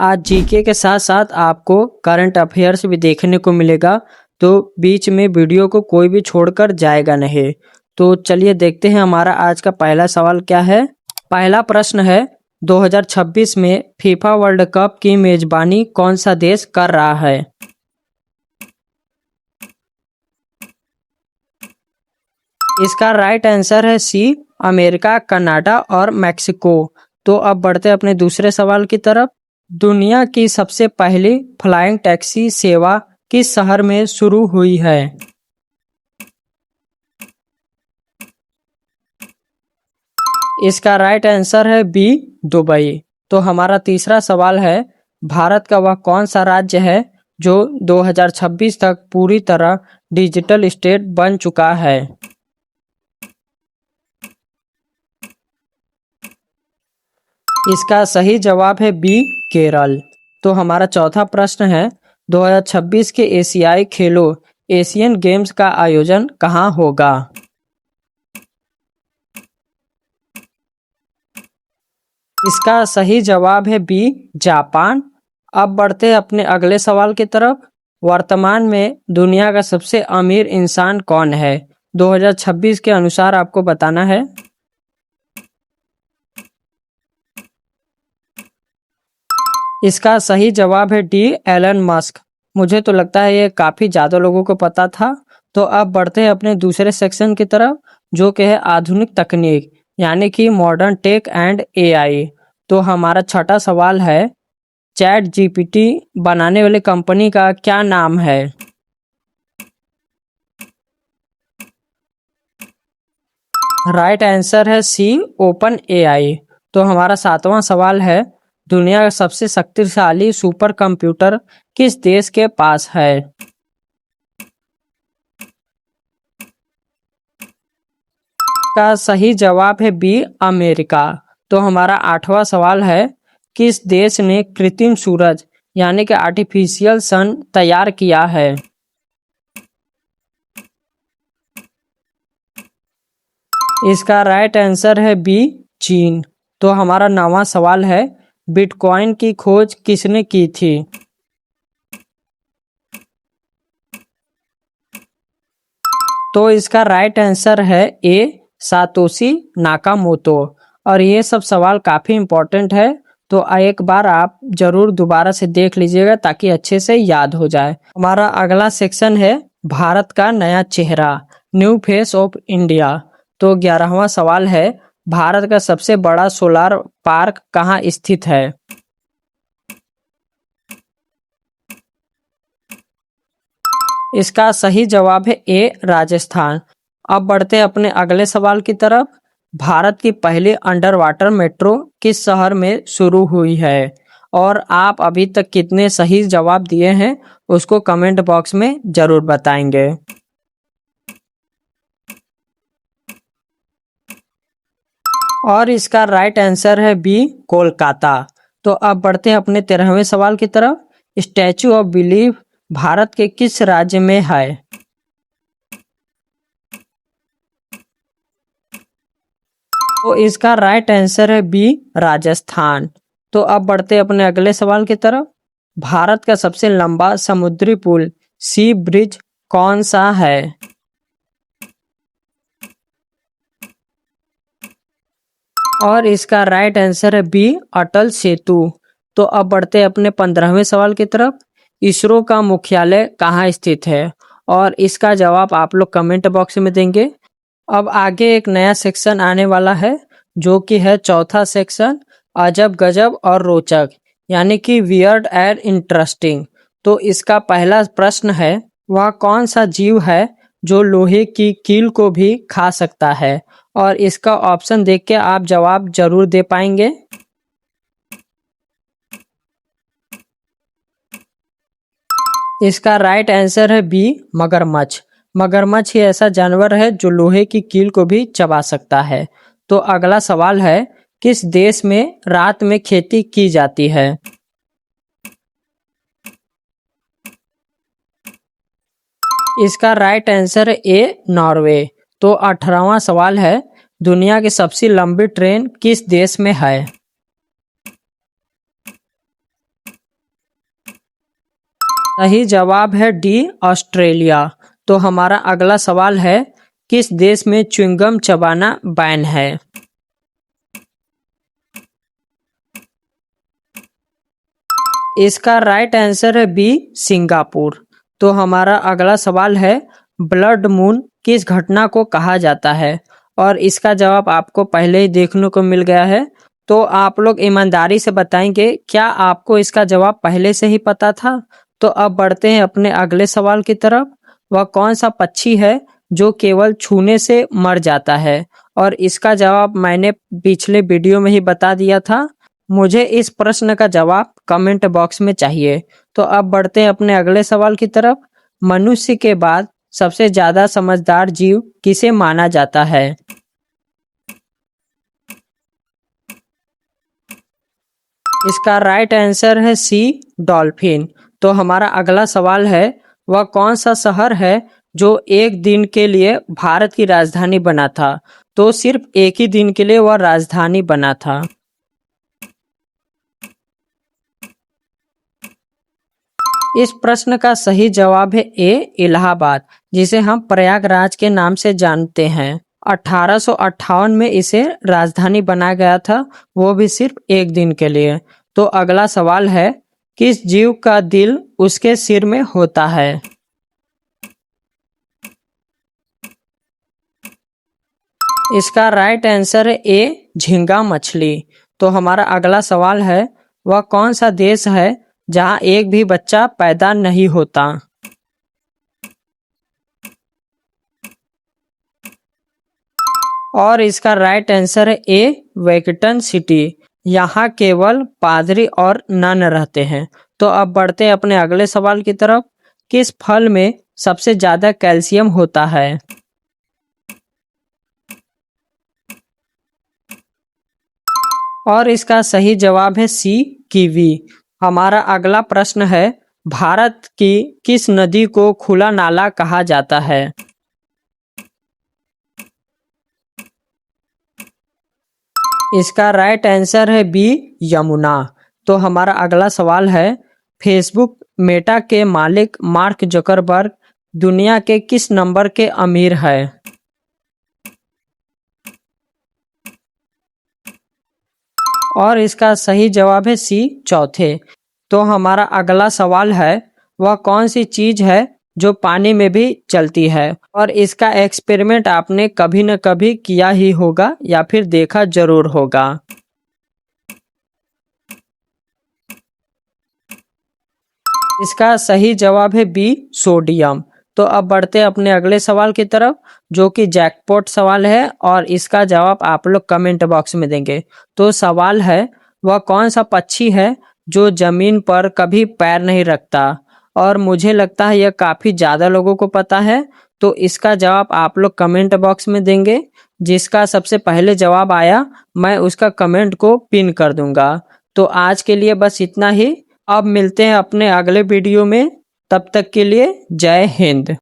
आज जीके के साथ साथ आपको करंट अफेयर्स भी देखने को मिलेगा, तो बीच में वीडियो को कोई भी छोड़कर जाएगा नहीं। तो चलिए देखते हैं हमारा आज का पहला सवाल क्या है। पहला प्रश्न है, 2026 में फीफा वर्ल्ड कप की मेजबानी कौन सा देश कर रहा है? इसका राइट आंसर है सी, अमेरिका, कनाडा और मैक्सिको। तो अब बढ़ते हैं अपने दूसरे सवाल की तरफ। दुनिया की सबसे पहली फ्लाइंग टैक्सी सेवा किस शहर में शुरू हुई है? इसका राइट आंसर है बी, दुबई। तो हमारा तीसरा सवाल है, भारत का वह कौन सा राज्य है जो 2026 तक पूरी तरह डिजिटल स्टेट बन चुका है? इसका सही जवाब है बी, केरल। तो हमारा चौथा प्रश्न है, 2026 के एशियाई खेलों एशियन गेम्स का आयोजन कहाँ होगा? इसका सही जवाब है बी, जापान। अब बढ़ते हैं अपने अगले सवाल की तरफ। वर्तमान में दुनिया का सबसे अमीर इंसान कौन है? 2026 के अनुसार आपको बताना है। इसका सही जवाब है डी, एलन मस्क। मुझे तो लगता है ये काफ़ी ज़्यादा लोगों को पता था। तो अब बढ़ते हैं अपने दूसरे सेक्शन की तरफ, जो कि है आधुनिक तकनीक, यानी कि मॉडर्न टेक एंड एआई। तो हमारा छठा सवाल है, चैट जीपीटी बनाने वाली कंपनी का क्या नाम है? राइट आंसर है सी, ओपन एआई। तो हमारा सातवां सवाल है, दुनिया का सबसे शक्तिशाली सुपर कंप्यूटर किस देश के पास है? का सही जवाब है बी, अमेरिका। तो हमारा आठवां सवाल है, किस देश ने कृत्रिम सूरज यानी कि आर्टिफिशियल सन तैयार किया है? इसका राइट आंसर है बी, चीन। तो हमारा नवां सवाल है, बिटकॉइन की खोज किसने की थी? तो इसका राइट आंसर है ए, सातोशी नाकामोतो। और ये सब सवाल काफ़ी इम्पोर्टेंट है, तो एक बार आप जरूर दोबारा से देख लीजिएगा ताकि अच्छे से याद हो जाए। हमारा अगला सेक्शन है, भारत का नया चेहरा, न्यू फेस ऑफ इंडिया। तो 11वां सवाल है, भारत का सबसे बड़ा सोलार पार्क कहाँ स्थित है? इसका सही जवाब है ए, राजस्थान। अब बढ़ते हैं अपने अगले सवाल की तरफ। भारत की पहली अंडर वाटर मेट्रो किस शहर में शुरू हुई है? और आप अभी तक कितने सही जवाब दिए हैं उसको कमेंट बॉक्स में जरूर बताएंगे। और इसका राइट आंसर है बी, कोलकाता। तो अब बढ़ते हैं अपने 13वें सवाल की तरफ। स्टैचू ऑफ बिलीफ भारत के किस राज्य में है? तो इसका राइट आंसर है बी, राजस्थान। तो अब बढ़ते हैं अपने अगले सवाल की तरफ। भारत का सबसे लंबा समुद्री पुल, सी ब्रिज, कौन सा है? और इसका राइट आंसर है बी, अटल सेतु। तो अब बढ़ते हैं अपने 15वें सवाल की तरफ। इसरो का मुख्यालय कहाँ स्थित है? और इसका जवाब आप लोग कमेंट बॉक्स में देंगे। अब आगे एक नया सेक्शन आने वाला है, जो कि है चौथा सेक्शन, अजब गजब और रोचक, यानी कि वियर्ड एंड इंटरेस्टिंग। तो इसका पहला प्रश्न है, वह कौन सा जीव है जो लोहे की कील को भी खा सकता है? और इसका ऑप्शन देख के आप जवाब जरूर दे पाएंगे। इसका राइट आंसर है बी, मगरमच्छ। मगरमच्छ ही ऐसा जानवर है जो लोहे की कील को भी चबा सकता है। तो अगला सवाल है, किस देश में रात में खेती की जाती है? इसका राइट आंसर है ए, नॉर्वे। तो 18वां सवाल है, दुनिया की सबसे लंबी ट्रेन किस देश में है? सही जवाब है डी, ऑस्ट्रेलिया। तो हमारा अगला सवाल है, किस देश में च्युइंगम चबाना बैन है? इसका राइट आंसर है बी, सिंगापुर। तो हमारा अगला सवाल है, ब्लड मून किस घटना को कहा जाता है? और इसका जवाब आपको पहले ही देखने को मिल गया है। तो आप लोग ईमानदारी से बताएंगे, क्या आपको इसका जवाब पहले से ही पता था? तो अब बढ़ते हैं अपने अगले सवाल की तरफ। वह कौन सा पक्षी है जो केवल छूने से मर जाता है? और इसका जवाब मैंने पिछले वीडियो में ही बता दिया था। मुझे इस प्रश्न का जवाब कमेंट बॉक्स में चाहिए। तो अब बढ़ते हैं अपने अगले सवाल की तरफ। मनुष्य के बाद सबसे ज्यादा समझदार जीव किसे माना जाता है? इसका राइट आंसर है सी, डॉल्फिन। तो हमारा अगला सवाल है, वह कौन सा शहर है जो एक दिन के लिए भारत की राजधानी बना था? तो सिर्फ एक ही दिन के लिए वह राजधानी बना था। इस प्रश्न का सही जवाब है ए, इलाहाबाद, जिसे हम प्रयागराज के नाम से जानते हैं। 1858 में इसे राजधानी बनाया गया था, वो भी सिर्फ एक दिन के लिए। तो अगला सवाल है, किस जीव का दिल उसके सिर में होता है? इसका राइट आंसर है ए, झींगा मछली। तो हमारा अगला सवाल है, वह कौन सा देश है जहां एक भी बच्चा पैदा नहीं होता? और इसका राइट आंसर है ए, वेटिकन सिटी। यहाँ केवल पादरी और नन रहते हैं। तो अब बढ़ते हैं अपने अगले सवाल की तरफ। किस फल में सबसे ज्यादा कैल्शियम होता है? और इसका सही जवाब है सी, कीवी। हमारा अगला प्रश्न है, भारत की किस नदी को खुला नाला कहा जाता है? इसका राइट आंसर है बी, यमुना। तो हमारा अगला सवाल है, फेसबुक मेटा के मालिक मार्क जकरबर्ग दुनिया के किस नंबर के अमीर है? और इसका सही जवाब है सी, चौथे। तो हमारा अगला सवाल है, वह कौन सी चीज है जो पानी में भी चलती है? और इसका एक्सपेरिमेंट आपने कभी न कभी किया ही होगा या फिर देखा जरूर होगा। इसका सही जवाब है बी, सोडियम। तो अब बढ़ते हैं अपने अगले सवाल की तरफ, जो कि जैकपॉट सवाल है और इसका जवाब आप लोग कमेंट बॉक्स में देंगे। तो सवाल है, वह कौन सा पक्षी है जो जमीन पर कभी पैर नहीं रखता? और मुझे लगता है यह काफी ज्यादा लोगों को पता है। तो इसका जवाब आप लोग कमेंट बॉक्स में देंगे। जिसका सबसे पहले जवाब आया, मैं उसका कमेंट को पिन कर दूंगा। तो आज के लिए बस इतना ही। अब मिलते हैं अपने अगले वीडियो में। तब तक के लिए जय हिंद।